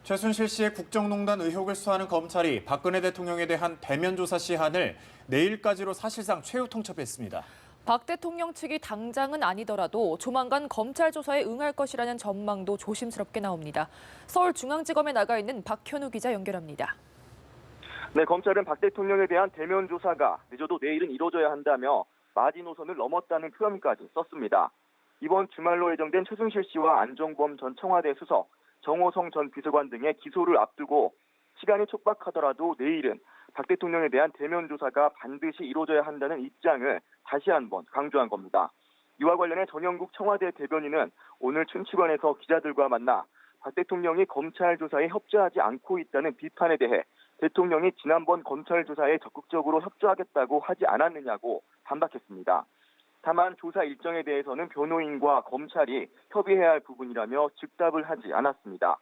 최순실 씨의 국정농단 의혹을 수사하는 검찰이 박근혜 대통령에 대한 대면 조사 시한을 내일까지로 사실상 최후 통첩했습니다. 박 대통령 측이 당장은 아니더라도 조만간 검찰 조사에 응할 것이라는 전망도 조심스럽게 나옵니다. 서울중앙지검에 나가 있는 박현우 기자 연결합니다. 네, 검찰은 박 대통령에 대한 대면 조사가 늦어도 내일은 이뤄져야 한다며 마지노선을 넘었다는 표현까지 썼습니다. 이번 주말로 예정된 최순실 씨와 안종범 전 청와대 수석, 정호성 전 비서관 등의 기소를 앞두고 시간이 촉박하더라도 내일은 박 대통령에 대한 대면 조사가 반드시 이루어져야 한다는 입장을 다시 한번 강조한 겁니다. 이와 관련해 전영국 청와대 대변인은 오늘 춘치관에서 기자들과 만나 박 대통령이 검찰 조사에 협조하지 않고 있다는 비판에 대해 대통령이 지난번 검찰 조사에 적극적으로 협조하겠다고 하지 않았느냐고 반박했습니다. 다만 조사 일정에 대해서는 변호인과 검찰이 협의해야 할 부분이라며 즉답을 하지 않았습니다.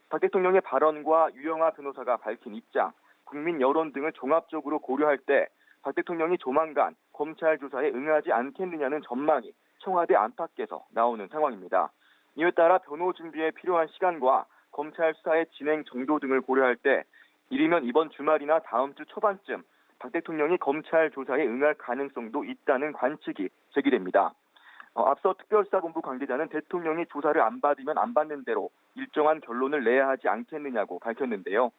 박 대통령의 발언과 유영하 변호사가 밝힌 입장, 국민 여론 등을 종합적으로 고려할 때 박 대통령이 조만간 검찰 조사에 응하지 않겠느냐는 전망이 청와대 안팎에서 나오는 상황입니다. 이에 따라 변호 준비에 필요한 시간과 검찰 수사의 진행 정도 등을 고려할 때 이르면 이번 주말이나 다음 주 초반쯤 박 대통령이 검찰 조사에 응할 가능성도 있다는 관측이 제기됩니다. 앞서 특별수사본부 관계자는 대통령이 조사를 안 받으면 안 받는 대로 일정한 결론을 내야 하지 않겠느냐고 밝혔는데요.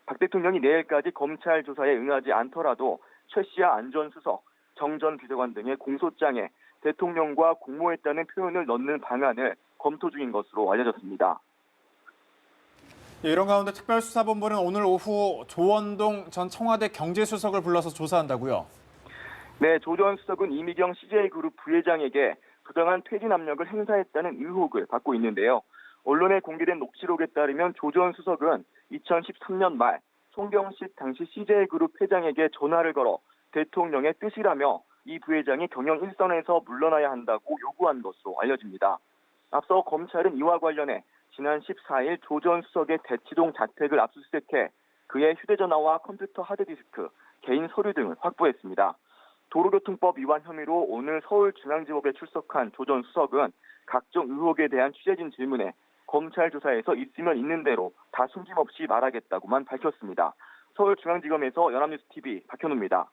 박 대통령이 내일까지 검찰 조사에 응하지 않더라도 최 씨와 안 전 수석, 정 전 비서관 등의 공소장에 대통령과 공모했다는 표현을 넣는 방안을 검토 중인 것으로 알려졌습니다. 이런 가운데 특별수사본부는 오늘 오후 조원동 전 청와대 경제수석을 불러서 조사한다고요? 네, 조 전 수석은 이미경 CJ그룹 부회장에게 부당한 퇴진 압력을 행사했다는 의혹을 받고 있는데요. 언론에 공개된 녹취록에 따르면 조 전 수석은 2013년 말 송병식 당시 CJ그룹 회장에게 전화를 걸어 대통령의 뜻이라며 이 부회장이 경영 일선에서 물러나야 한다고 요구한 것으로 알려집니다. 앞서 검찰은 이와 관련해 지난 14일 조 전 수석의 대치동 자택을 압수수색해 그의 휴대전화와 컴퓨터 하드디스크, 개인 서류 등을 확보했습니다. 도로교통법 위반 혐의로 오늘 서울중앙지법에 출석한 조 전 수석은 각종 의혹에 대한 취재진 질문에 검찰 조사에서 있으면 있는 대로 다 숨김없이 말하겠다고만 밝혔습니다. 서울중앙지검에서 연합뉴스TV 박현우입니다.